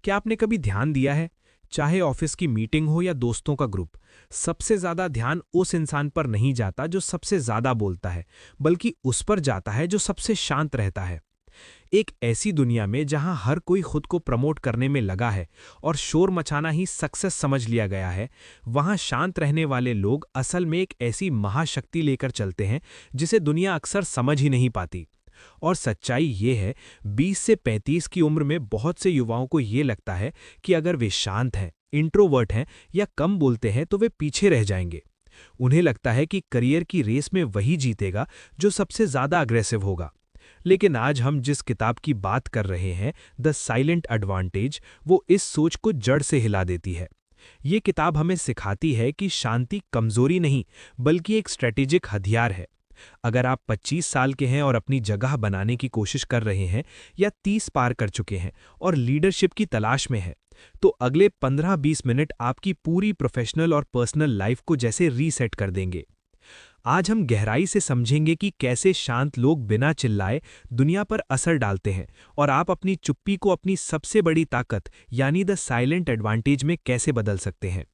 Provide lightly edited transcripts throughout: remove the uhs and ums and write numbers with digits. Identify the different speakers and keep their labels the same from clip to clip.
Speaker 1: क्या आपने कभी ध्यान दिया है, चाहे ऑफिस की मीटिंग हो या दोस्तों का ग्रुप, सबसे ज्यादा ध्यान उस इंसान पर नहीं जाता जो सबसे ज्यादा बोलता है, बल्कि उस पर जाता है जो सबसे शांत रहता है। एक ऐसी दुनिया में जहां हर कोई खुद को प्रमोट करने में लगा है और शोर मचाना ही सक्सेस समझ लिया गया है, वहां शांत रहने वाले लोग असल में एक ऐसी महाशक्ति लेकर चलते हैं जिसे दुनिया अक्सर समझ ही नहीं पाती। और सच्चाई ये है, 20 से 35 की उम्र में बहुत से युवाओं को ये लगता है कि अगर वे शांत हैं, इंट्रोवर्ट हैं या कम बोलते हैं तो वे पीछे रह जाएंगे। उन्हें लगता है कि करियर की रेस में वही जीतेगा जो सबसे ज्यादा अग्रेसिव होगा। लेकिन आज हम जिस किताब की बात कर रहे हैं, द साइलेंट एडवांटेज, वो इस सोच को जड़ से हिला देती है। ये किताब हमें सिखाती है कि शांति कमजोरी नहीं, बल्कि एक स्ट्रेटेजिक हथियार है। अगर आप 25 साल के हैं और अपनी जगह बनाने की कोशिश कर रहे हैं, या 30 पार कर चुके हैं और लीडरशिप की तलाश में हैं, तो अगले 15-20 मिनट आपकी पूरी प्रोफेशनल और पर्सनल लाइफ को जैसे रीसेट कर देंगे। आज हम गहराई से समझेंगे कि कैसे शांत लोग बिना चिल्लाए दुनिया पर असर डालते हैं, और आप अपनी चुप्पी को अपनी सबसे बड़ी ताकत यानी द साइलेंट एडवांटेज में कैसे बदल सकते हैं।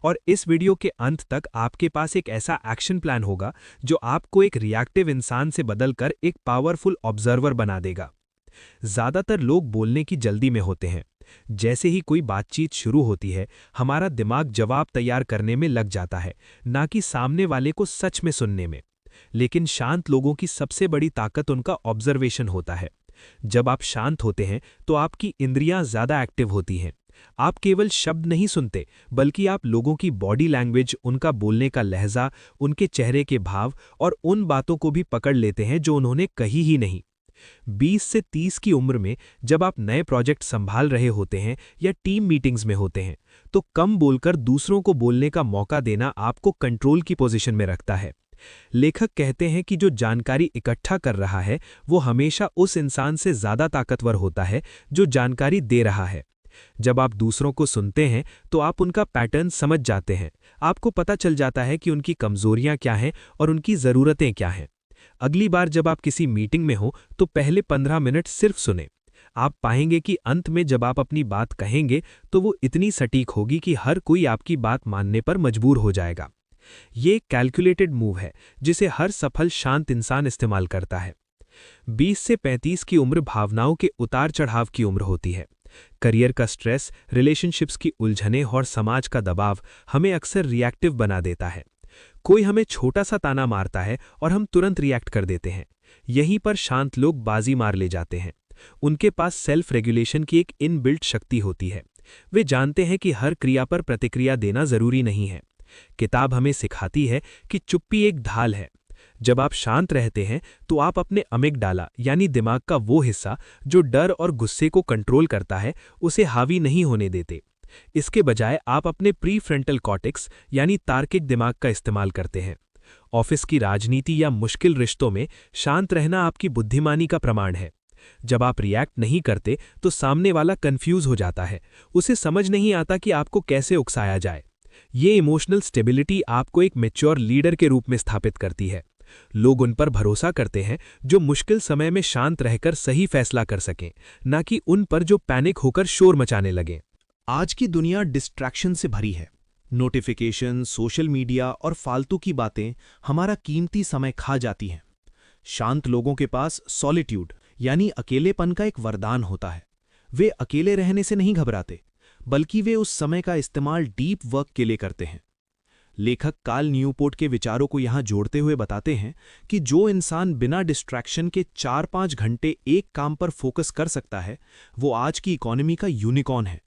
Speaker 1: और इस वीडियो के अंत तक आपके पास एक ऐसा एक्शन प्लान होगा जो आपको एक रिएक्टिव इंसान से बदलकर एक पावरफुल ऑब्जर्वर बना देगा। ज्यादातर लोग बोलने की जल्दी में होते हैं। जैसे ही कोई बातचीत शुरू होती है, हमारा दिमाग जवाब तैयार करने में लग जाता है, ना कि सामने वाले को सच में सुनने में। लेकिन शांत लोगों की सबसे बड़ी ताकत उनका ऑब्जर्वेशन होता है। जब आप शांत होते हैं तो आपकी इंद्रियां ज्यादा एक्टिव होती हैं। आप केवल शब्द नहीं सुनते, बल्कि आप लोगों की बॉडी लैंग्वेज, उनका बोलने का लहजा, उनके चेहरे के भाव और उन बातों को भी पकड़ लेते हैं जो उन्होंने कही ही नहीं। 20 से 30 की उम्र में जब आप नए प्रोजेक्ट संभाल रहे होते हैं या टीम मीटिंग्स में होते हैं, तो कम बोलकर दूसरों को बोलने का मौका देना आपको कंट्रोल की पोजीशन में रखता है। लेखक कहते हैं कि जो जानकारी इकट्ठा कर रहा है वो हमेशा उस इंसान से ज्यादा ताकतवर होता है जो जानकारी दे रहा है। जब आप दूसरों को सुनते हैं तो आप उनका पैटर्न समझ जाते हैं। आपको पता चल जाता है कि उनकी कमजोरियां क्या हैं और उनकी ज़रूरतें क्या हैं। अगली बार जब आप किसी मीटिंग में हो तो पहले 15 मिनट सिर्फ सुने। आप पाएंगे कि अंत में जब आप अपनी बात कहेंगे तो वो इतनी सटीक होगी कि हर कोई आपकी बात मानने पर मजबूर हो जाएगा। ये एक कैलकुलेटेड मूव है जिसे हर सफल शांत इंसान इस्तेमाल करता है। 20 से 35 की उम्र भावनाओं के उतार चढ़ाव की उम्र होती है। करियर का स्ट्रेस, रिलेशनशिप्स की उलझनें और समाज का दबाव हमें अक्सर रिएक्टिव बना देता है। कोई हमें छोटा सा ताना मारता है और हम तुरंत रिएक्ट कर देते हैं। यहीं पर शांत लोग बाजी मार ले जाते हैं। उनके पास सेल्फ रेगुलेशन की एक इनबिल्ट शक्ति होती है। वे जानते हैं कि हर क्रिया पर प्रतिक्रिया देना जरूरी नहीं है। किताब हमें सिखाती है कि चुप्पी एक ढाल है। जब आप शांत रहते हैं तो आप अपने अमिगडाला यानी दिमाग का वो हिस्सा जो डर और गुस्से को कंट्रोल करता है, उसे हावी नहीं होने देते। इसके बजाय आप अपने प्रीफ्रंटल कॉर्टेक्स यानी तार्किक दिमाग का इस्तेमाल करते हैं। ऑफिस की राजनीति या मुश्किल रिश्तों में शांत रहना आपकी बुद्धिमानी का प्रमाण है। जब आप रिएक्ट नहीं करते तो सामने वाला कंफ्यूज हो जाता है। उसे समझ नहीं आता कि आपको कैसे उकसाया जाए। ये इमोशनल स्टेबिलिटी आपको एक मैच्योर लीडर के रूप में स्थापित करती है। लोग उन पर भरोसा करते हैं जो मुश्किल समय में शांत रहकर सही फैसला कर सकें, न कि उन पर जो पैनिक होकर शोर मचाने लगें।
Speaker 2: आज की दुनिया डिस्ट्रैक्शन से भरी है। नोटिफिकेशन, सोशल मीडिया और फालतू की बातें हमारा कीमती समय खा जाती हैं। शांत लोगों के पास सॉलिट्यूड यानी अकेलेपन का एक वरदान होता है। वे अकेले रहने से नहीं घबराते, बल्कि वे उस समय का इस्तेमाल डीप वर्क के लिए करते हैं। लेखक कार्ल न्यूपोर्ट के विचारों को यहां जोड़ते हुए बताते हैं कि जो इंसान बिना डिस्ट्रैक्शन के 4-5 घंटे एक काम पर फोकस कर सकता है, वो आज की इकोनॉमी का यूनिकॉर्न है।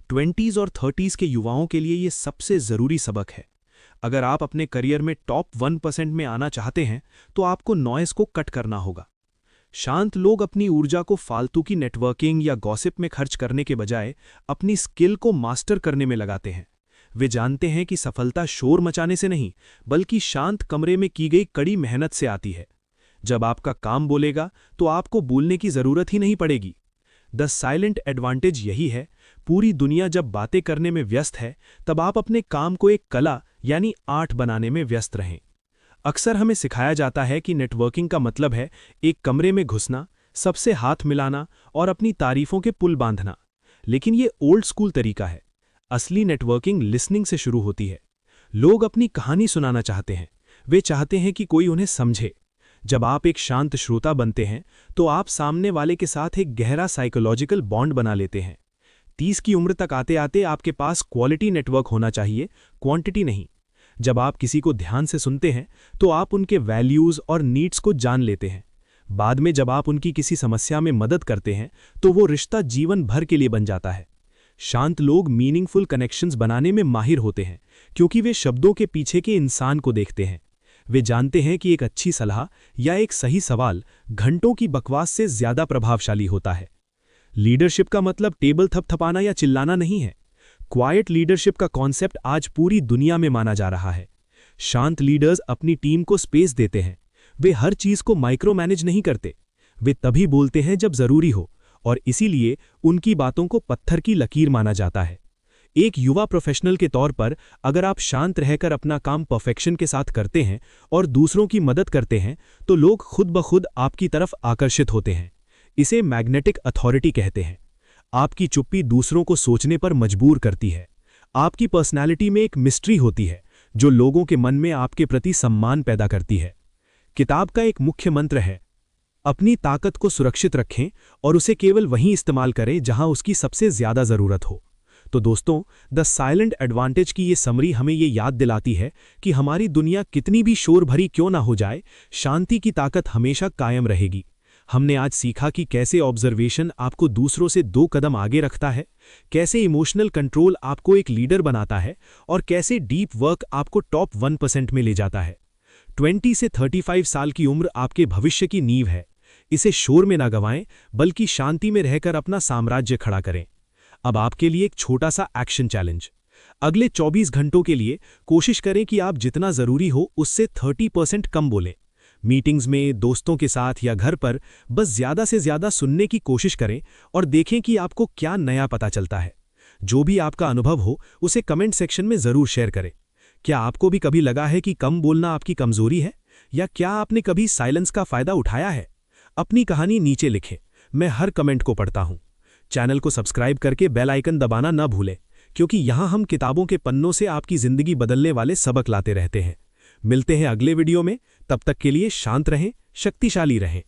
Speaker 2: 20s और 30s के युवाओं के लिए ये सबसे जरूरी सबक है। अगर आप अपने करियर में टॉप 1% में आना चाहते हैं तो आपको नॉइस को कट करना होगा। शांत लोग अपनी ऊर्जा को फालतू की नेटवर्किंग या गॉसिप में खर्च करने के बजाय अपनी स्किल को मास्टर करने में लगाते हैं। वे जानते हैं कि सफलता शोर मचाने से नहीं, बल्कि शांत कमरे में की गई कड़ी मेहनत से आती है। जब आपका काम बोलेगा तो आपको बोलने की जरूरत ही नहीं पड़ेगी। द साइलेंट एडवांटेज यही है, पूरी दुनिया जब बातें करने में व्यस्त है, तब आप अपने काम को एक कला यानी आर्ट बनाने में व्यस्त रहें। अक्सर हमें सिखाया जाता है कि नेटवर्किंग का मतलब है एक कमरे में घुसना, सबसे हाथ मिलाना और अपनी तारीफों के पुल बांधना। लेकिन ये ओल्ड स्कूल तरीका है। असली नेटवर्किंग लिसनिंग से शुरू होती है। लोग अपनी कहानी सुनाना चाहते हैं, वे चाहते हैं कि कोई उन्हें समझे। जब आप एक शांत श्रोता बनते हैं तो आप सामने वाले के साथ एक गहरा साइकोलॉजिकल बॉन्ड बना लेते हैं। 30 की उम्र तक आते आते आपके पास क्वालिटी नेटवर्क होना चाहिए, क्वांटिटी नहीं। जब आप किसी को ध्यान से सुनते हैं तो आप उनके वैल्यूज और नीड्स को जान लेते हैं। बाद में जब आप उनकी किसी समस्या में मदद करते हैं तो वो रिश्ता जीवन भर के लिए बन जाता है। शांत लोग मीनिंगफुल कनेक्शंस बनाने में माहिर होते हैं क्योंकि वे शब्दों के पीछे के इंसान को देखते हैं। वे जानते हैं कि एक अच्छी सलाह या एक सही सवाल घंटों की बकवास से ज्यादा प्रभावशाली होता है। लीडरशिप का मतलब टेबल थपथपाना या चिल्लाना नहीं है। क्वाइट लीडरशिप का कॉन्सेप्ट आज पूरी दुनिया में माना जा रहा है। शांत लीडर्स अपनी टीम को स्पेस देते हैं। वे हर चीज को माइक्रो मैनेज नहीं करते। वे तभी बोलते हैं जब जरूरी हो, और इसीलिए उनकी बातों को पत्थर की लकीर माना जाता है। एक युवा प्रोफेशनल के तौर पर अगर आप शांत रहकर अपना काम परफेक्शन के साथ करते हैं और दूसरों की मदद करते हैं तो लोग खुद ब खुद आपकी तरफ आकर्षित होते हैं। इसे मैग्नेटिक अथॉरिटी कहते हैं। आपकी चुप्पी दूसरों को सोचने पर मजबूर करती है। आपकी पर्सनैलिटी में एक मिस्ट्री होती है जो लोगों के मन में आपके प्रति सम्मान पैदा करती है। किताब का एक मुख्य मंत्र है, अपनी ताकत को सुरक्षित रखें और उसे केवल वहीं इस्तेमाल करें जहां उसकी सबसे ज्यादा जरूरत हो। तो दोस्तों, द साइलेंट एडवांटेज की ये समरी हमें ये याद दिलाती है कि हमारी दुनिया कितनी भी शोर भरी क्यों ना हो जाए, शांति की ताकत हमेशा कायम रहेगी। हमने आज सीखा कि कैसे ऑब्जर्वेशन आपको दूसरों से 2 कदम आगे रखता है, कैसे इमोशनल कंट्रोल आपको एक लीडर बनाता है और कैसे डीप वर्क आपको टॉप 1% में ले जाता है। 20 से 35 साल की उम्र आपके भविष्य की नींव है। इसे शोर में ना गंवाएं, बल्कि शांति में रहकर अपना साम्राज्य खड़ा करें। अब आपके लिए एक छोटा सा एक्शन चैलेंज। अगले 24 घंटों के लिए कोशिश करें कि आप जितना जरूरी हो उससे 30% कम बोलें। मीटिंग्स में, दोस्तों के साथ या घर पर बस ज्यादा से ज्यादा सुनने की कोशिश करें और देखें कि आपको क्या नया पता चलता है। जो भी आपका अनुभव हो उसे कमेंट सेक्शन में जरूर शेयर करें। क्या आपको भी कभी लगा है कि कम बोलना आपकी कमजोरी है, या क्या आपने कभी साइलेंस का फायदा उठाया है? अपनी कहानी नीचे लिखें, मैं हर कमेंट को पढ़ता हूं। चैनल को सब्सक्राइब करके बेल आइकन दबाना न भूलें, क्योंकि यहां हम किताबों के पन्नों से आपकी जिंदगी बदलने वाले सबक लाते रहते हैं। मिलते हैं अगले वीडियो में, तब तक के लिए शांत रहें, शक्तिशाली रहें।